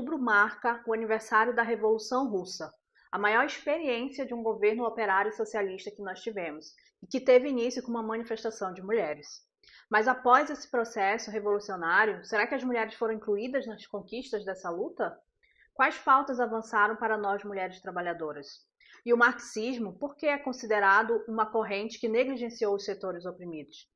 outubro marca o aniversário da Revolução Russa, a maior experiência de um governo operário socialista que nós tivemos, e que teve início com uma manifestação de mulheres. Mas após esse processo revolucionário, será que as mulheres foram incluídas nas conquistas dessa luta? Quais pautas avançaram para nós mulheres trabalhadoras? E o marxismo, por que é considerado uma corrente que negligenciou os setores oprimidos?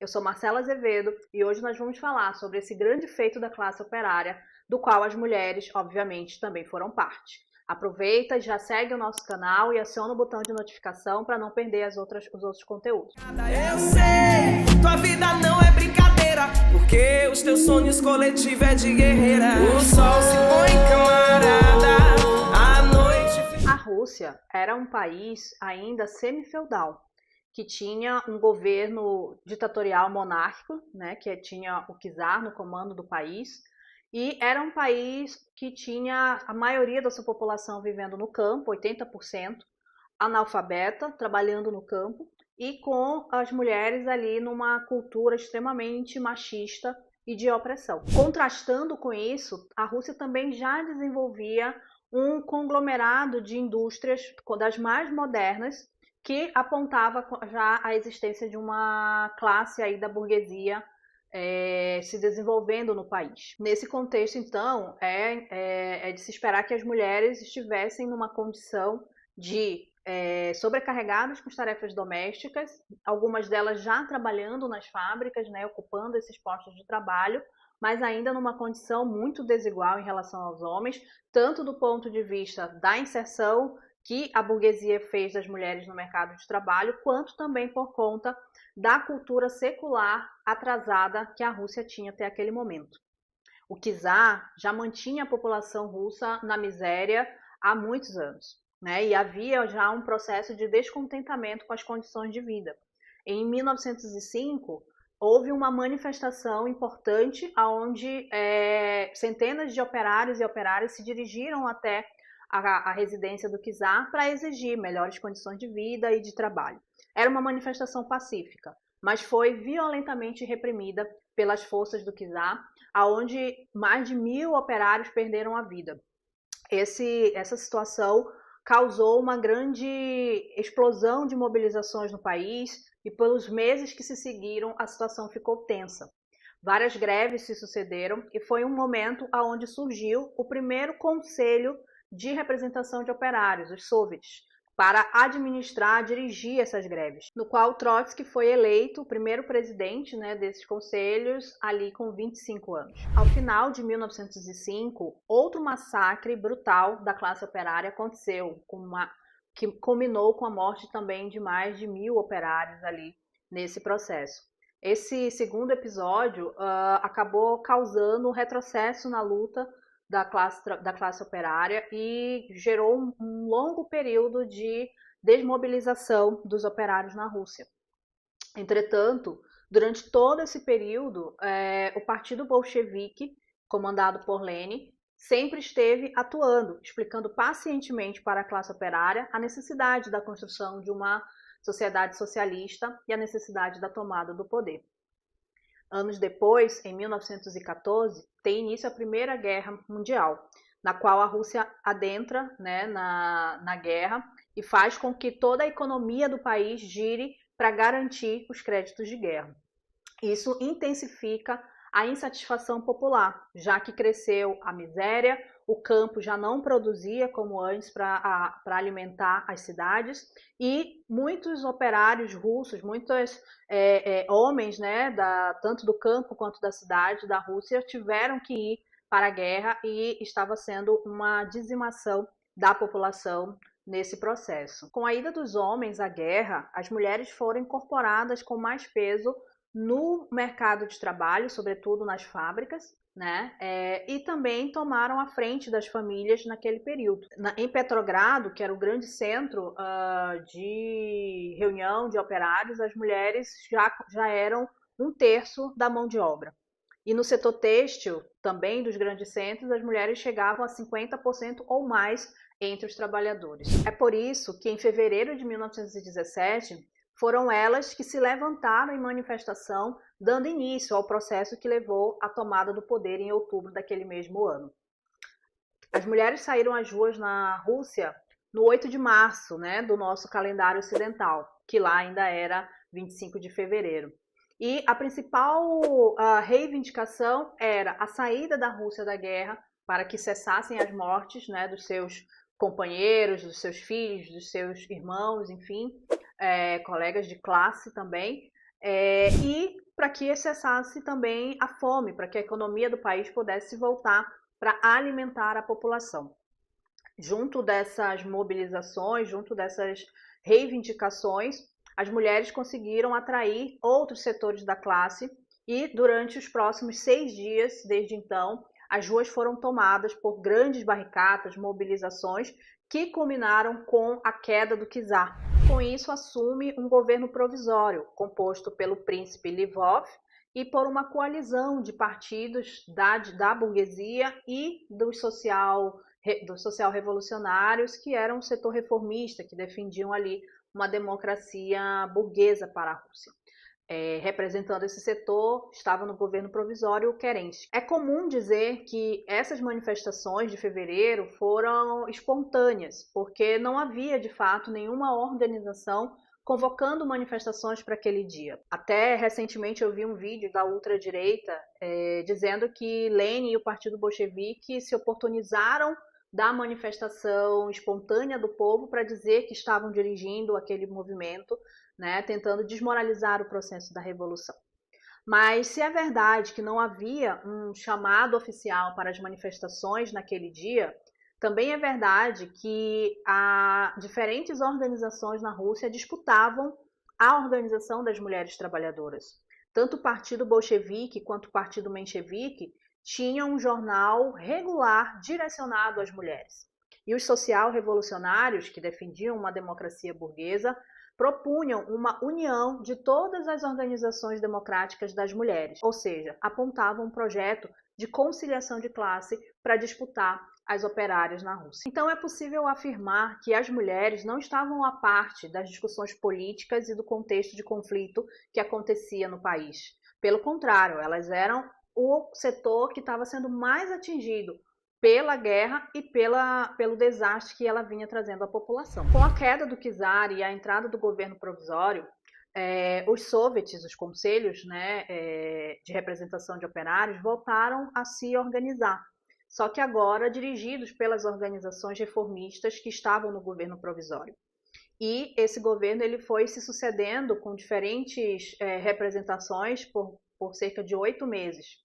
Eu sou Marcela Azevedo e hoje nós vamos falar sobre esse grande feito da classe operária, do qual as mulheres, obviamente, também foram parte. Aproveita e já segue o nosso canal e aciona o botão de notificação para não perder os outros conteúdos. Eu sei, tua vida não é brincadeira, porque os teus sonhos coletivos é de guerreira. O sol se põe camarada, a noite... A Rússia era um país ainda semi-feudal, que tinha um governo ditatorial monárquico, né, que tinha o czar no comando do país, e era um país que tinha a maioria da sua população vivendo no campo, 80%, analfabeta, trabalhando no campo, e com as mulheres ali numa cultura extremamente machista e de opressão. Contrastando com isso, a Rússia também já desenvolvia um conglomerado de indústrias das mais modernas, que apontava já a existência de uma classe aí da burguesia se desenvolvendo no país. Nesse contexto, então, é de se esperar que as mulheres estivessem numa condição de sobrecarregadas com as tarefas domésticas, algumas delas já trabalhando nas fábricas, né, ocupando esses postos de trabalho, mas ainda numa condição muito desigual em relação aos homens, tanto do ponto de vista da inserção que a burguesia fez das mulheres no mercado de trabalho, quanto também por conta da cultura secular atrasada que a Rússia tinha até aquele momento. O czar já mantinha a população russa na miséria há muitos anos, né? E havia já um processo de descontentamento com as condições de vida. Em 1905, houve uma manifestação importante onde centenas de operários e operárias se dirigiram até a residência do czar para exigir melhores condições de vida e de trabalho. Era uma manifestação pacífica, mas foi violentamente reprimida pelas forças do czar, onde mais de 1.000 operários perderam a vida. Essa situação causou uma grande explosão de mobilizações no país e pelos meses que se seguiram a situação ficou tensa. Várias greves se sucederam e foi um momento onde surgiu o primeiro conselho de representação de operários, os soviets, para administrar, dirigir essas greves, no qual Trotsky foi eleito o primeiro presidente, né, desses conselhos, ali com 25 anos. Ao final de 1905, outro massacre brutal da classe operária aconteceu, que culminou com a morte também de mais de 1.000 operários ali nesse processo. Esse segundo episódio acabou causando um retrocesso na luta da classe operária e gerou um longo período de desmobilização dos operários na Rússia. Entretanto, durante todo esse período, o Partido Bolchevique, comandado por Lenin, sempre esteve atuando, explicando pacientemente para a classe operária a necessidade da construção de uma sociedade socialista e a necessidade da tomada do poder. Anos depois, em 1914, tem início a Primeira Guerra Mundial, na qual a Rússia adentra, né, na guerra e faz com que toda a economia do país gire para garantir os créditos de guerra. Isso intensifica a insatisfação popular, já que cresceu a miséria, o campo já não produzia como antes para alimentar as cidades e muitos operários russos, muitos homens, né, tanto do campo quanto da cidade, da Rússia, tiveram que ir para a guerra e estava sendo uma dizimação da população nesse processo. Com a ida dos homens à guerra, as mulheres foram incorporadas com mais peso no mercado de trabalho, sobretudo nas fábricas, né? E também tomaram a frente das famílias naquele período. Em Petrogrado, que era o grande centro de reunião de operários, as mulheres já eram 1/3 da mão de obra. E no setor têxtil, também dos grandes centros, as mulheres chegavam a 50% ou mais entre os trabalhadores. É por isso que em fevereiro de 1917, foram elas que se levantaram em manifestação, dando início ao processo que levou à tomada do poder em outubro daquele mesmo ano. As mulheres saíram às ruas na Rússia no 8 de março, né, do nosso calendário ocidental, que lá ainda era 25 de fevereiro. E a principal reivindicação era a saída da Rússia da guerra para que cessassem as mortes, né, dos seus companheiros, dos seus filhos, dos seus irmãos, enfim, colegas de classe também, e para que cessasse também a fome, para que a economia do país pudesse voltar para alimentar a população. Junto dessas mobilizações, junto dessas reivindicações, as mulheres conseguiram atrair outros setores da classe e durante os próximos 6 dias, desde então, as ruas foram tomadas por grandes barricadas, mobilizações que culminaram com a queda do czar. Com isso, assume um governo provisório, composto pelo príncipe Lvov e por uma coalizão de partidos da burguesia e dos social-revolucionários, que eram um setor reformista, que defendiam ali uma democracia burguesa para a Rússia. Representando esse setor, estava no governo provisório o Kerensky. É comum dizer que essas manifestações de fevereiro foram espontâneas, porque não havia, de fato, nenhuma organização convocando manifestações para aquele dia. Até recentemente eu vi um vídeo da ultradireita dizendo que Lenin e o Partido Bolchevique se oportunizaram da manifestação espontânea do povo para dizer que estavam dirigindo aquele movimento, né, tentando desmoralizar o processo da revolução. Mas se é verdade que não havia um chamado oficial para as manifestações naquele dia, também é verdade que diferentes organizações na Rússia disputavam a organização das mulheres trabalhadoras. Tanto o Partido Bolchevique quanto o Partido Menchevique tinham um jornal regular direcionado às mulheres. E os social-revolucionários, que defendiam uma democracia burguesa, propunham uma união de todas as organizações democráticas das mulheres, ou seja, apontavam um projeto de conciliação de classe para disputar as operárias na Rússia. Então é possível afirmar que as mulheres não estavam à parte das discussões políticas e do contexto de conflito que acontecia no país. Pelo contrário, elas eram o setor que estava sendo mais atingido pela guerra e pelo desastre que ela vinha trazendo à população. Com a queda do czar e a entrada do governo provisório, os soviets, os conselhos, né, de representação de operários, voltaram a se organizar. Só que agora dirigidos pelas organizações reformistas que estavam no governo provisório. E esse governo ele foi se sucedendo com diferentes representações por cerca de 8 meses.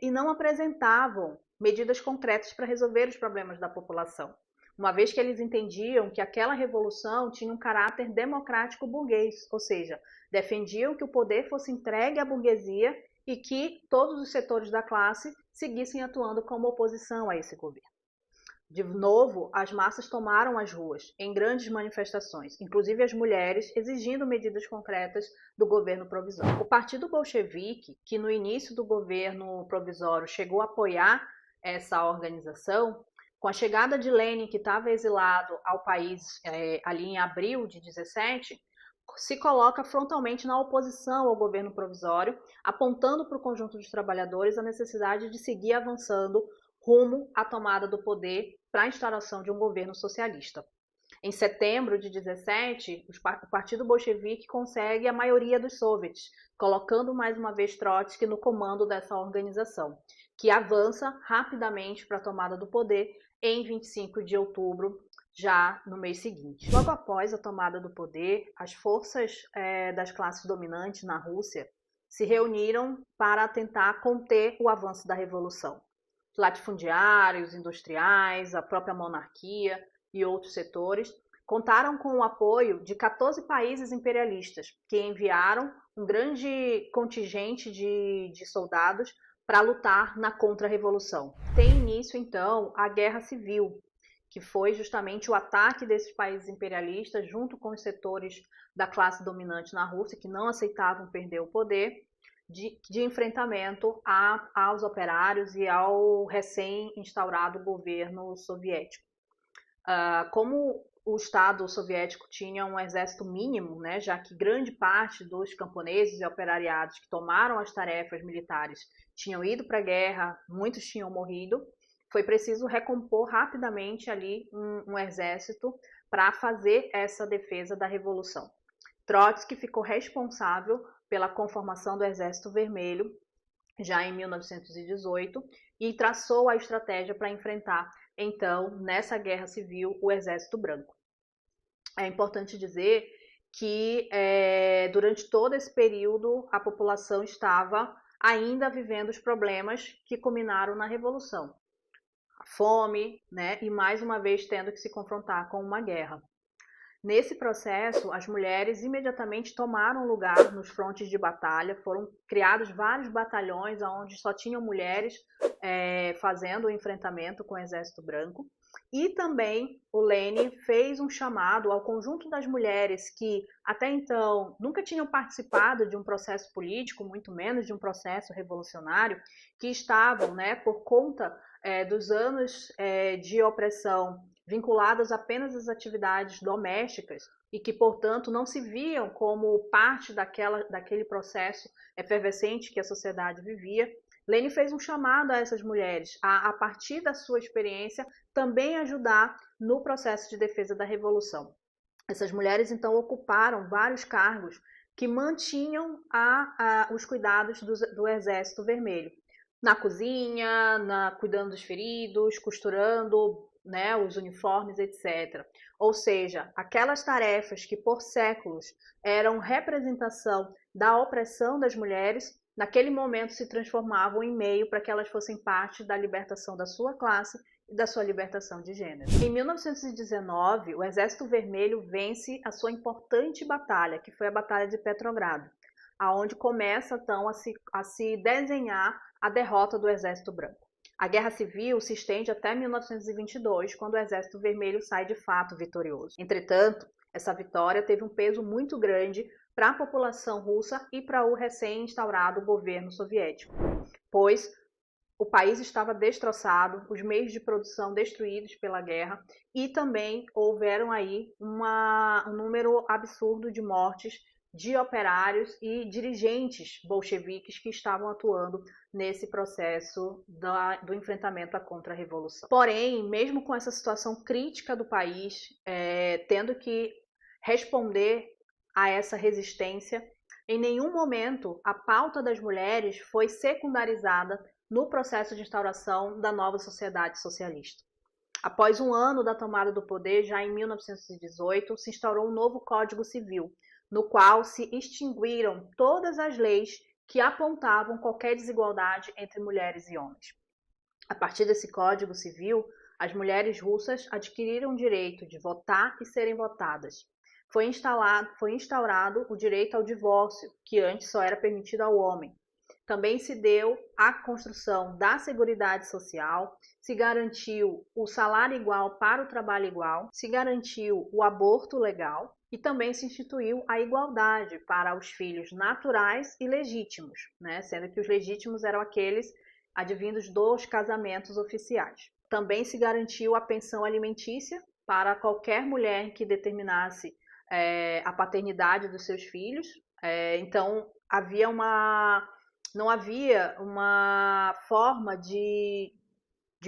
E não apresentavam medidas concretas para resolver os problemas da população, uma vez que eles entendiam que aquela revolução tinha um caráter democrático burguês, ou seja, defendiam que o poder fosse entregue à burguesia e que todos os setores da classe seguissem atuando como oposição a esse governo. De novo, as massas tomaram as ruas em grandes manifestações, inclusive as mulheres, exigindo medidas concretas do governo provisório. O Partido Bolchevique, que no início do governo provisório chegou a apoiar essa organização, com a chegada de Lenin, que estava exilado ao país ali em abril de 17, se coloca frontalmente na oposição ao governo provisório, apontando para o conjunto dos trabalhadores a necessidade de seguir avançando rumo à tomada do poder para a instauração de um governo socialista. Em setembro de 17, o Partido Bolchevique consegue a maioria dos soviets, colocando mais uma vez Trotsky no comando dessa organização, que avança rapidamente para a tomada do poder em 25 de outubro, já no mês seguinte. Logo após a tomada do poder, as forças das classes dominantes na Rússia se reuniram para tentar conter o avanço da revolução. Latifundiários, industriais, a própria monarquia e outros setores contaram com o apoio de 14 países imperialistas, que enviaram um grande contingente de soldados para lutar na contra-revolução. Tem início, então, a Guerra Civil, que foi justamente o ataque desses países imperialistas junto com os setores da classe dominante na Rússia, que não aceitavam perder o poder, de enfrentamento aos operários e ao recém-instaurado governo soviético. Como o Estado soviético tinha um exército mínimo, né, já que grande parte dos camponeses e operariados que tomaram as tarefas militares tinham ido para a guerra, muitos tinham morrido, foi preciso recompor rapidamente ali um exército para fazer essa defesa da Revolução. Trotsky ficou responsável pela conformação do Exército Vermelho já em 1918 e traçou a estratégia para enfrentar, então, nessa guerra civil, o Exército Branco. É importante dizer que durante todo esse período a população estava ainda vivendo os problemas que culminaram na Revolução. A fome, né, e mais uma vez tendo que se confrontar com uma guerra. Nesse processo, as mulheres imediatamente tomaram lugar nos frontes de batalha, foram criados vários batalhões onde só tinham mulheres fazendo o enfrentamento com o Exército Branco. E também o Lenin fez um chamado ao conjunto das mulheres que até então nunca tinham participado de um processo político, muito menos de um processo revolucionário, que estavam, né, por conta dos anos de opressão vinculadas apenas às atividades domésticas e que, portanto, não se viam como parte daquele processo efervescente que a sociedade vivia. Lenin fez um chamado a essas mulheres a partir da sua experiência, também ajudar no processo de defesa da Revolução. Essas mulheres, então, ocuparam vários cargos que mantinham os cuidados do Exército Vermelho. Na cozinha, cuidando dos feridos, costurando, né, os uniformes, etc. Ou seja, aquelas tarefas que por séculos eram representação da opressão das mulheres, naquele momento se transformavam em meio para que elas fossem parte da libertação da sua classe e da sua libertação de gênero. Em 1919, o Exército Vermelho vence a sua importante batalha, que foi a Batalha de Petrogrado, aonde começa então a se desenhar a derrota do Exército Branco. A Guerra Civil se estende até 1922, quando o Exército Vermelho sai de fato vitorioso. Entretanto, essa vitória teve um peso muito grande para a população russa e para o recém-instaurado governo soviético, pois o país estava destroçado, os meios de produção destruídos pela guerra e também houveram aí um número absurdo de mortes de operários e dirigentes bolcheviques que estavam atuando nesse processo do enfrentamento à contra-revolução. Porém, mesmo com essa situação crítica do país, tendo que responder a essa resistência, em nenhum momento a pauta das mulheres foi secundarizada no processo de instauração da nova sociedade socialista. Após um ano da tomada do poder, já em 1918, se instaurou um novo Código Civil, no qual se extinguiram todas as leis que apontavam qualquer desigualdade entre mulheres e homens. A partir desse Código Civil, as mulheres russas adquiriram o direito de votar e serem votadas. Foi instaurado o direito ao divórcio, que antes só era permitido ao homem. Também se deu a construção da Seguridade Social, se garantiu o salário igual para o trabalho igual, se garantiu o aborto legal e também se instituiu a igualdade para os filhos naturais e legítimos, né? Sendo que os legítimos eram aqueles advindos dos casamentos oficiais. Também se garantiu a pensão alimentícia para qualquer mulher que determinasse a paternidade dos seus filhos. Então, não havia uma forma de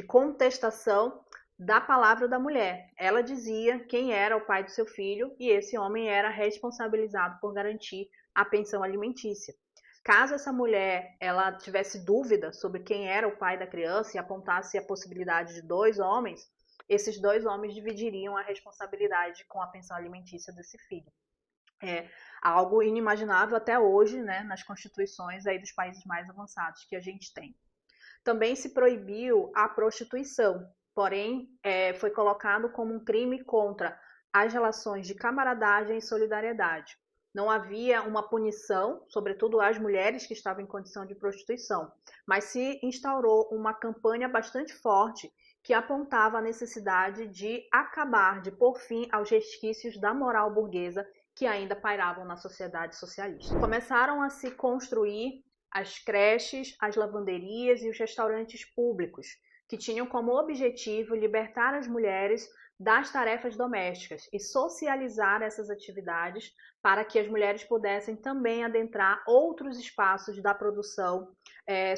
contestação da palavra da mulher. Ela dizia quem era o pai do seu filho e esse homem era responsabilizado por garantir a pensão alimentícia. Caso essa mulher ela tivesse dúvida sobre quem era o pai da criança e apontasse a possibilidade de 2 homens, esses 2 homens dividiriam a responsabilidade com a pensão alimentícia desse filho. É algo inimaginável até hoje, né, nas constituições aí dos países mais avançados que a gente tem. Também se proibiu a prostituição, porém foi colocado como um crime contra as relações de camaradagem e solidariedade. Não havia uma punição, sobretudo às mulheres que estavam em condição de prostituição, mas se instaurou uma campanha bastante forte que apontava a necessidade de acabar, de pôr fim aos resquícios da moral burguesa que ainda pairavam na sociedade socialista. Começaram a se construir as creches, as lavanderias e os restaurantes públicos, que tinham como objetivo libertar as mulheres das tarefas domésticas e socializar essas atividades para que as mulheres pudessem também adentrar outros espaços da produção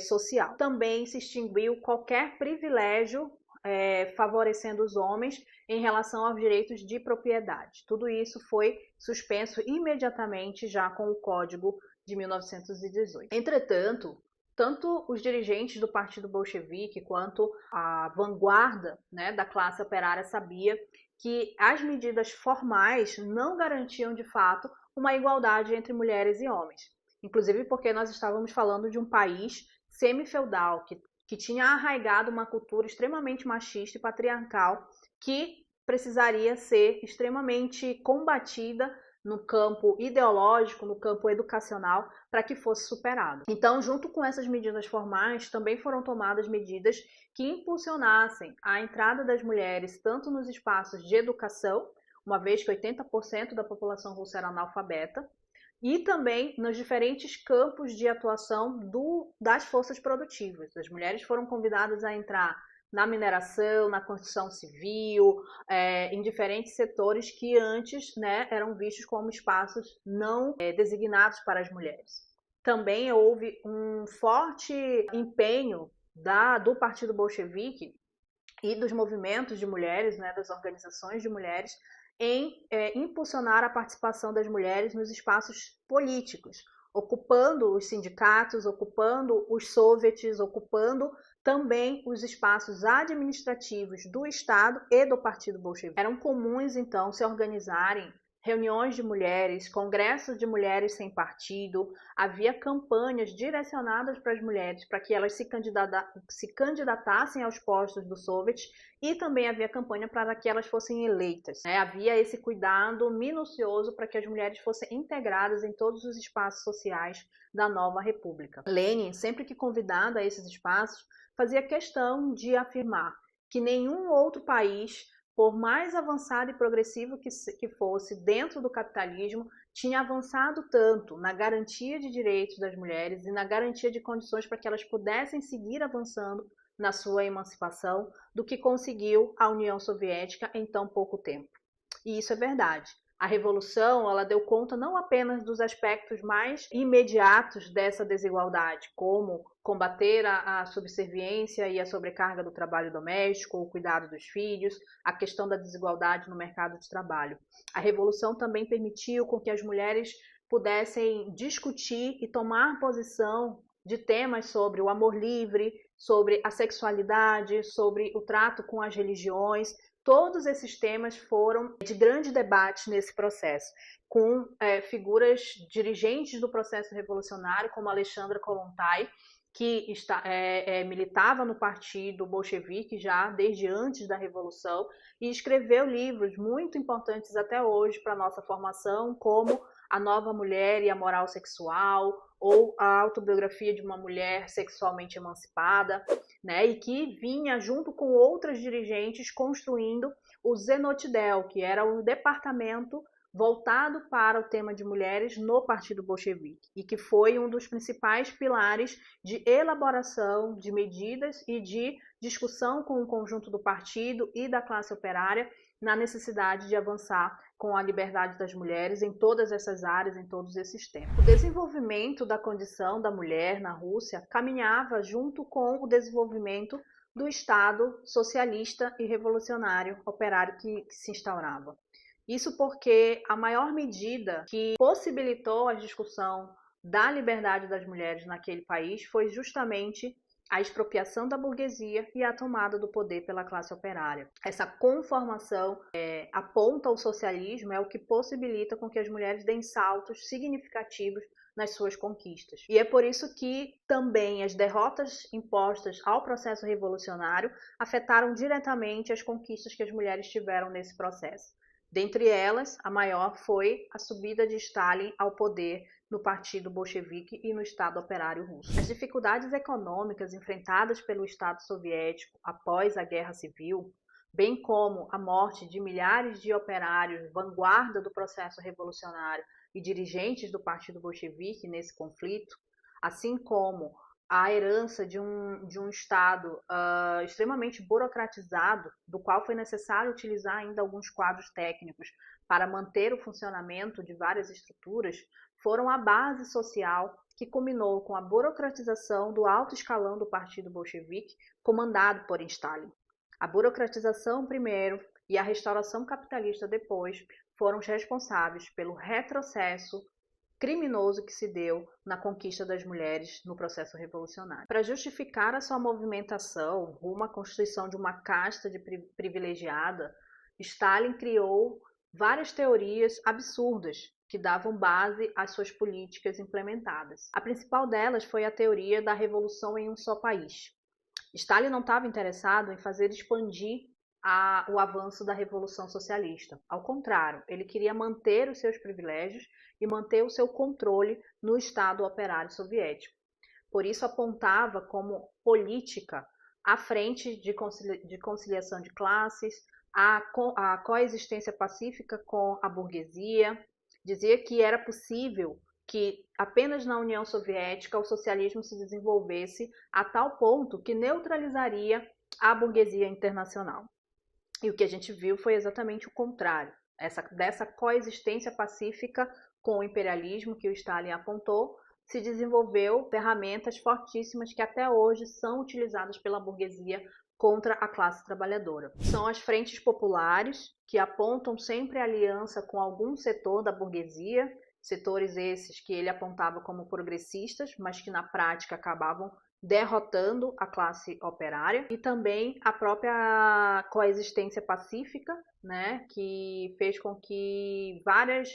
social. Também se extinguiu qualquer privilégio favorecendo os homens em relação aos direitos de propriedade. Tudo isso foi suspenso imediatamente já com o Código de 1918. Entretanto, tanto os dirigentes do Partido Bolchevique quanto a vanguarda, né, da classe operária sabia que as medidas formais não garantiam de fato uma igualdade entre mulheres e homens. Inclusive porque nós estávamos falando de um país semi-feudal que tinha arraigado uma cultura extremamente machista e patriarcal que precisaria ser extremamente combatida no campo ideológico, no campo educacional, para que fosse superado. Então, junto com essas medidas formais, também foram tomadas medidas que impulsionassem a entrada das mulheres tanto nos espaços de educação, uma vez que 80% da população russa era analfabeta, e também nos diferentes campos de atuação das forças produtivas. As mulheres foram convidadas a entrar na mineração, na construção civil, em diferentes setores que antes, né, eram vistos como espaços não designados para as mulheres. Também houve um forte empenho do Partido Bolchevique e dos movimentos de mulheres, né, das organizações de mulheres, em impulsionar a participação das mulheres nos espaços políticos, ocupando os sindicatos, ocupando os soviets, ocupando também os espaços administrativos do Estado e do Partido Bolchevique. Eram comuns, então, se organizarem reuniões de mulheres, congressos de mulheres sem partido, havia campanhas direcionadas para as mulheres para que elas se candidatassem aos postos do Soviet e também havia campanha para que elas fossem eleitas. Havia esse cuidado minucioso para que as mulheres fossem integradas em todos os espaços sociais da nova república. Lenin, sempre que convidado a esses espaços, fazia questão de afirmar que nenhum outro país, por mais avançado e progressivo que fosse dentro do capitalismo, tinha avançado tanto na garantia de direitos das mulheres e na garantia de condições para que elas pudessem seguir avançando na sua emancipação do que conseguiu a União Soviética em tão pouco tempo. E isso é verdade. A Revolução, ela deu conta não apenas dos aspectos mais imediatos dessa desigualdade, como combater a subserviência e a sobrecarga do trabalho doméstico, o cuidado dos filhos, a questão da desigualdade no mercado de trabalho. A Revolução também permitiu com que as mulheres pudessem discutir e tomar posição de temas sobre o amor livre, sobre a sexualidade, sobre o trato com as religiões. Todos esses temas foram de grande debate nesse processo, com figuras dirigentes do processo revolucionário, como Alexandra Kollontai, que militava no partido bolchevique já desde antes da Revolução e escreveu livros muito importantes até hoje para a nossa formação, como A Nova Mulher e a Moral Sexual, ou a autobiografia de uma mulher sexualmente emancipada, né, e que vinha junto com outras dirigentes construindo o Zenotdel, que era um departamento voltado para o tema de mulheres no Partido Bolchevique e que foi um dos principais pilares de elaboração de medidas e de discussão com o conjunto do partido e da classe operária na necessidade de avançar com a liberdade das mulheres em todas essas áreas, em todos esses tempos. O desenvolvimento da condição da mulher na Rússia caminhava junto com o desenvolvimento do Estado socialista e revolucionário operário que se instaurava. Isso porque a maior medida que possibilitou a discussão da liberdade das mulheres naquele país foi justamente a expropriação da burguesia e a tomada do poder pela classe operária. Essa conformação aponta ao socialismo, é o que possibilita com que as mulheres deem saltos significativos nas suas conquistas. E é por isso que também as derrotas impostas ao processo revolucionário afetaram diretamente as conquistas que as mulheres tiveram nesse processo. Dentre elas, a maior foi a subida de Stalin ao poder no Partido Bolchevique e no Estado Operário Russo. As dificuldades econômicas enfrentadas pelo Estado soviético após a Guerra Civil, bem como a morte de milhares de operários, vanguarda do processo revolucionário e dirigentes do Partido Bolchevique nesse conflito, assim como a herança de um Estado extremamente burocratizado, do qual foi necessário utilizar ainda alguns quadros técnicos para manter o funcionamento de várias estruturas, foram a base social que culminou com a burocratização do alto escalão do Partido Bolchevique, comandado por Stalin. A burocratização primeiro e a restauração capitalista depois foram os responsáveis pelo retrocesso criminoso que se deu na conquista das mulheres no processo revolucionário. Para justificar a sua movimentação rumo à constituição de uma casta de privilegiada, Stalin criou várias teorias absurdas que davam base às suas políticas implementadas. A principal delas foi a teoria da revolução em um só país. Stalin não estava interessado em fazer expandir o avanço da Revolução Socialista. Ao contrário, ele queria manter os seus privilégios e manter o seu controle no Estado operário soviético. Por isso, apontava como política a frente de conciliação de classes, a coexistência pacífica com a burguesia. Dizia que era possível que apenas na União Soviética o socialismo se desenvolvesse a tal ponto que neutralizaria a burguesia internacional. E o que a gente viu foi exatamente o contrário. Dessa coexistência pacífica com o imperialismo que o Stalin apontou, se desenvolveu ferramentas fortíssimas que até hoje são utilizadas pela burguesia contra a classe trabalhadora. São as frentes populares, que apontam sempre a aliança com algum setor da burguesia, setores esses que ele apontava como progressistas, mas que na prática acabavam derrotando a classe operária, e também a própria coexistência pacífica, né, que fez com que vários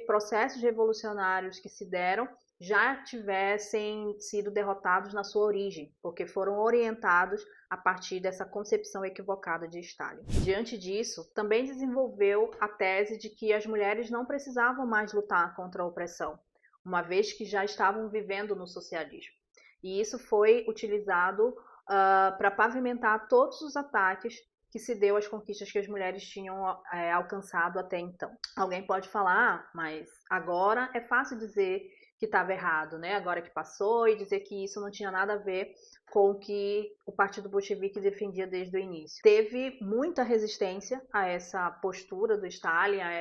processos revolucionários que se deram já tivessem sido derrotados na sua origem, porque foram orientados a partir dessa concepção equivocada de Stalin. Diante disso, também desenvolveu a tese de que as mulheres não precisavam mais lutar contra a opressão, uma vez que já estavam vivendo no socialismo. E isso foi utilizado para pavimentar todos os ataques que se deu às conquistas que as mulheres tinham alcançado até então. Alguém pode falar, mas agora é fácil dizer que estava errado, né? Agora que passou, e dizer que isso não tinha nada a ver com o que o Partido Bolchevique defendia desde o início. Teve muita resistência a essa postura do Stalin, a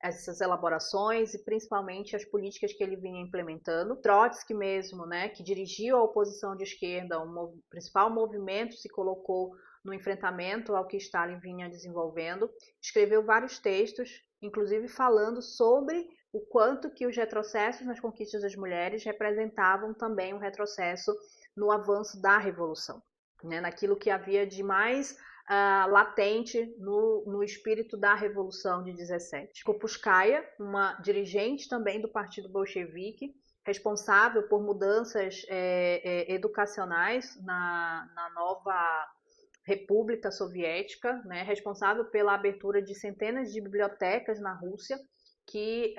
essas elaborações e principalmente as políticas que ele vinha implementando. Trotsky mesmo, né, que dirigiu a oposição de esquerda, o principal movimento se colocou no enfrentamento ao que Stalin vinha desenvolvendo, escreveu vários textos, inclusive falando sobre o quanto que os retrocessos nas conquistas das mulheres representavam também um retrocesso no avanço da revolução, né, naquilo que havia de mais latente no espírito da Revolução de 17. Kupskaya, uma dirigente também do Partido Bolchevique, responsável por mudanças educacionais na nova República Soviética, né, responsável pela abertura de centenas de bibliotecas na Rússia, que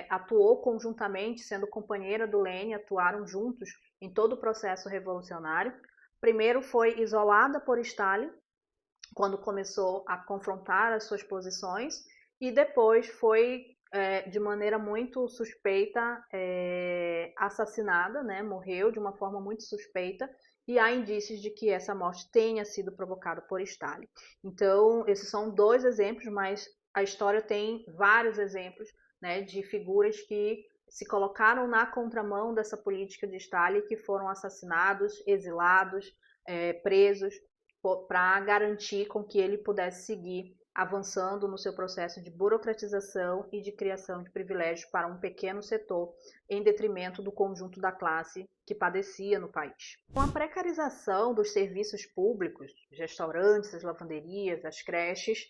atuou conjuntamente, sendo companheira do Lenin, atuaram juntos em todo o processo revolucionário. Primeiro foi isolada por Stalin, quando começou a confrontar as suas posições, e depois foi, de maneira muito suspeita, assassinada, né? Morreu de uma forma muito suspeita, e há indícios de que essa morte tenha sido provocada por Stalin. Então, esses são dois exemplos, mas a história tem vários exemplos, né, de figuras que se colocaram na contramão dessa política de Stalin, que foram assassinados, exilados, presos, para garantir com que ele pudesse seguir avançando no seu processo de burocratização e de criação de privilégios para um pequeno setor, em detrimento do conjunto da classe que padecia no país. Com a precarização dos serviços públicos, os restaurantes, as lavanderias, as creches,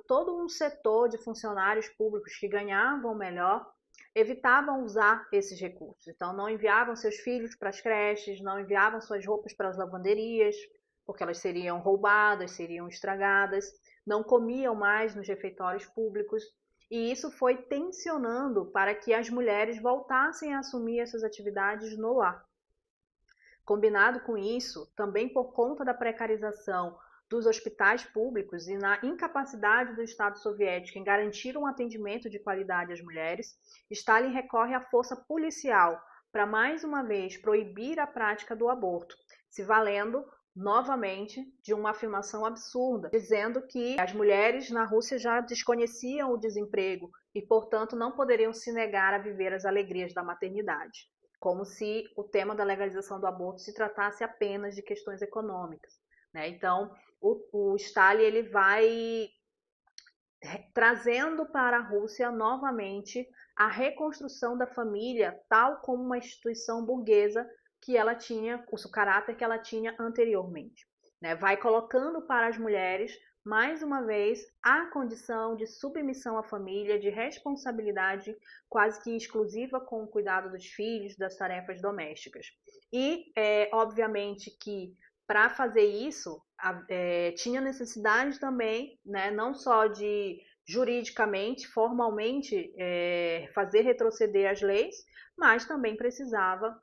todo um setor de funcionários públicos que ganhavam melhor evitavam usar esses recursos. Então, não enviavam seus filhos para as creches, não enviavam suas roupas para as lavanderias, porque elas seriam roubadas, seriam estragadas, não comiam mais nos refeitórios públicos, e isso foi tensionando para que as mulheres voltassem a assumir essas atividades no lar. Combinado com isso, também por conta da precarização dos hospitais públicos e na incapacidade do Estado soviético em garantir um atendimento de qualidade às mulheres, Stalin recorre à força policial para mais uma vez proibir a prática do aborto, se valendo novamente de uma afirmação absurda, dizendo que as mulheres na Rússia já desconheciam o desemprego e, portanto, não poderiam se negar a viver as alegrias da maternidade, como se o tema da legalização do aborto se tratasse apenas de questões econômicas, né? Então, o Stalin ele vai trazendo para a Rússia novamente a reconstrução da família tal como uma instituição burguesa que ela tinha, o caráter que ela tinha anteriormente, né? Vai colocando para as mulheres, mais uma vez, a condição de submissão à família, de responsabilidade quase que exclusiva com o cuidado dos filhos, das tarefas domésticas. E, obviamente, que para fazer isso, tinha necessidade também, né, não só de juridicamente, formalmente, fazer retroceder as leis, mas também precisava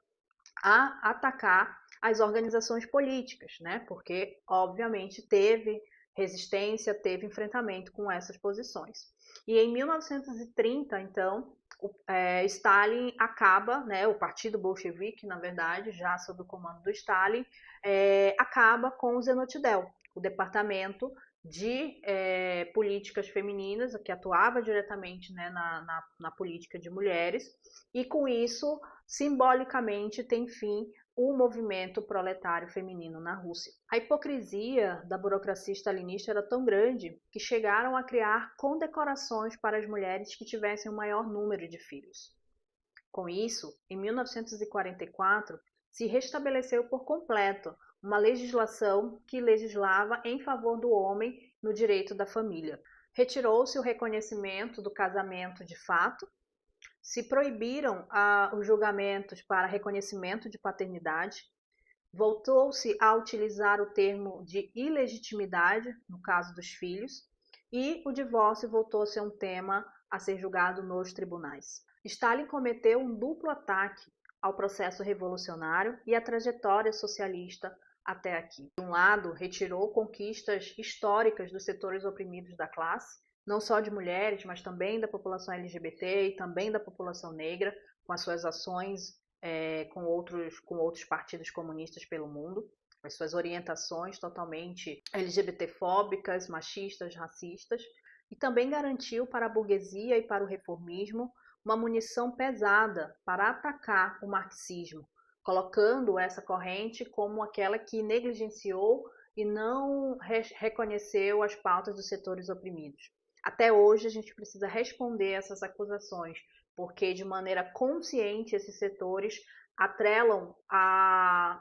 atacar as organizações políticas, né, porque, obviamente, teve resistência, teve enfrentamento com essas posições. E em 1930, então, Stalin acaba, né, o Partido Bolchevique, na verdade, já sob o comando do Stalin, acaba com o Zenotdel, o departamento de políticas femininas, que atuava diretamente, né, na política de mulheres, e com isso, simbolicamente, tem fim o movimento proletário feminino na Rússia. A hipocrisia da burocracia stalinista era tão grande que chegaram a criar condecorações para as mulheres que tivessem o maior número de filhos. Com isso, em 1944, se restabeleceu por completo uma legislação que legislava em favor do homem no direito da família. Retirou-se o reconhecimento do casamento de fato, se proibiram os julgamentos para reconhecimento de paternidade, voltou-se a utilizar o termo de ilegitimidade, no caso dos filhos, e o divórcio voltou a ser um tema a ser julgado nos tribunais. Stalin cometeu um duplo ataque ao processo revolucionário e à trajetória socialista até aqui. De um lado, retirou conquistas históricas dos setores oprimidos da classe, não só de mulheres, mas também da população LGBT e também da população negra, com as suas ações com outros partidos comunistas pelo mundo, as suas orientações totalmente LGBT-fóbicas, machistas, racistas, e também garantiu para a burguesia e para o reformismo uma munição pesada para atacar o marxismo, colocando essa corrente como aquela que negligenciou e não reconheceu as pautas dos setores oprimidos. Até hoje a gente precisa responder essas acusações, porque de maneira consciente esses setores atrelam a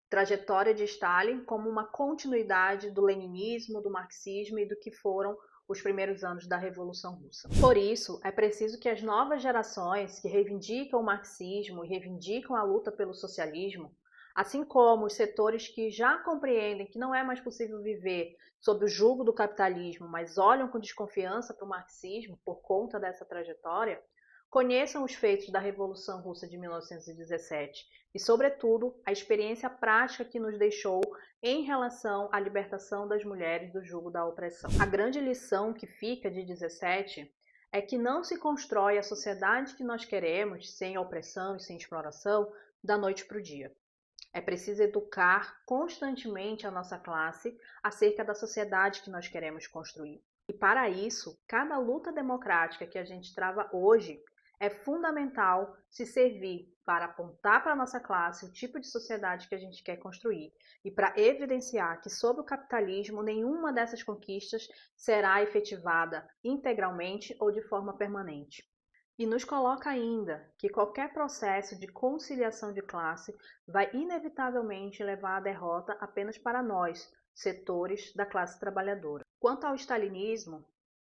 trajetória de Stalin como uma continuidade do leninismo, do marxismo e do que foram os primeiros anos da Revolução Russa. Por isso, é preciso que as novas gerações que reivindicam o marxismo e reivindicam a luta pelo socialismo, assim como os setores que já compreendem que não é mais possível viver sob o jugo do capitalismo, mas olham com desconfiança para o marxismo por conta dessa trajetória, conheçam os feitos da Revolução Russa de 1917 e, sobretudo, a experiência prática que nos deixou em relação à libertação das mulheres do jugo da opressão. A grande lição que fica de 17 é que não se constrói a sociedade que nós queremos, sem opressão e sem exploração, da noite para o dia. É preciso educar constantemente a nossa classe acerca da sociedade que nós queremos construir. E para isso, cada luta democrática que a gente trava hoje é fundamental se servir para apontar para a nossa classe o tipo de sociedade que a gente quer construir e para evidenciar que, sob o capitalismo, nenhuma dessas conquistas será efetivada integralmente ou de forma permanente. E nos coloca ainda que qualquer processo de conciliação de classe vai inevitavelmente levar à derrota apenas para nós, setores da classe trabalhadora. Quanto ao stalinismo,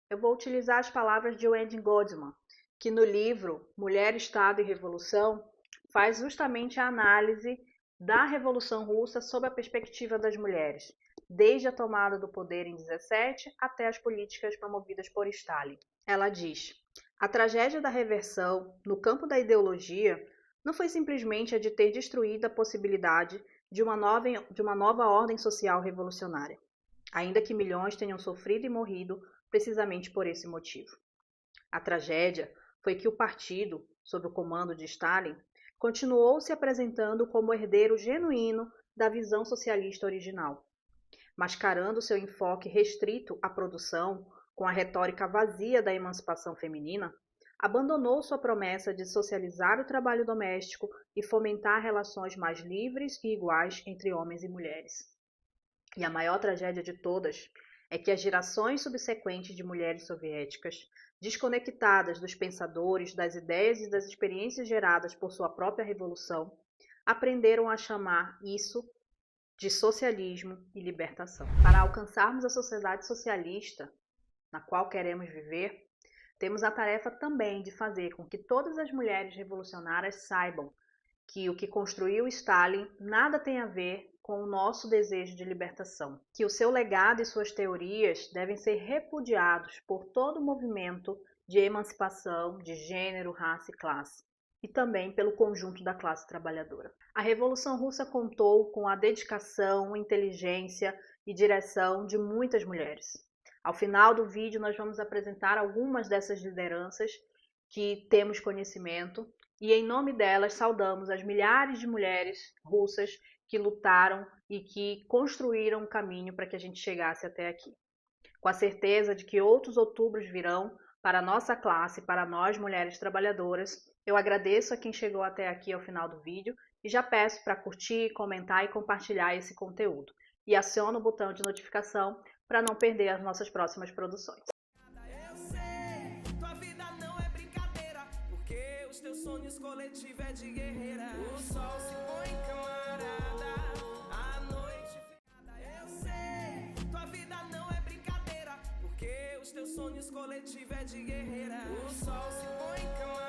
eu vou utilizar as palavras de Wendy Goldman, que no livro Mulher, Estado e Revolução faz justamente a análise da Revolução Russa sob a perspectiva das mulheres, desde a tomada do poder em 17 até as políticas promovidas por Stalin. Ela diz: a tragédia da reversão no campo da ideologia não foi simplesmente a de ter destruído a possibilidade de uma nova ordem social revolucionária, ainda que milhões tenham sofrido e morrido precisamente por esse motivo. A tragédia foi que o partido, sob o comando de Stalin, continuou se apresentando como herdeiro genuíno da visão socialista original, mascarando seu enfoque restrito à produção com a retórica vazia da emancipação feminina, abandonou sua promessa de socializar o trabalho doméstico e fomentar relações mais livres e iguais entre homens e mulheres. E a maior tragédia de todas é que as gerações subsequentes de mulheres soviéticas, desconectadas dos pensadores, das ideias e das experiências geradas por sua própria revolução, aprenderam a chamar isso de socialismo e libertação. Para alcançarmos a sociedade socialista na qual queremos viver, temos a tarefa também de fazer com que todas as mulheres revolucionárias saibam que o que construiu Stalin nada tem a ver com o nosso desejo de libertação, que o seu legado e suas teorias devem ser repudiados por todo o movimento de emancipação de gênero, raça e classe, e também pelo conjunto da classe trabalhadora. A Revolução Russa contou com a dedicação, inteligência e direção de muitas mulheres. Ao final do vídeo, nós vamos apresentar algumas dessas lideranças que temos conhecimento e, em nome delas, saudamos as milhares de mulheres russas que lutaram e que construíram o caminho para que a gente chegasse até aqui. Com a certeza de que outros outubros virão para a nossa classe, para nós, mulheres trabalhadoras, eu agradeço a quem chegou até aqui ao final do vídeo e já peço para curtir, comentar e compartilhar esse conteúdo. E aciona o botão de notificação para não perder as nossas próximas produções. Eu sei, tua vida não é brincadeira, porque os teus sonhos coletivos é de guerreira. O sol se põe, camarada, a noite fiada. Eu sei, tua vida não é brincadeira, porque os teus sonhos coletivos é de guerreira. O sol se põe, camarada.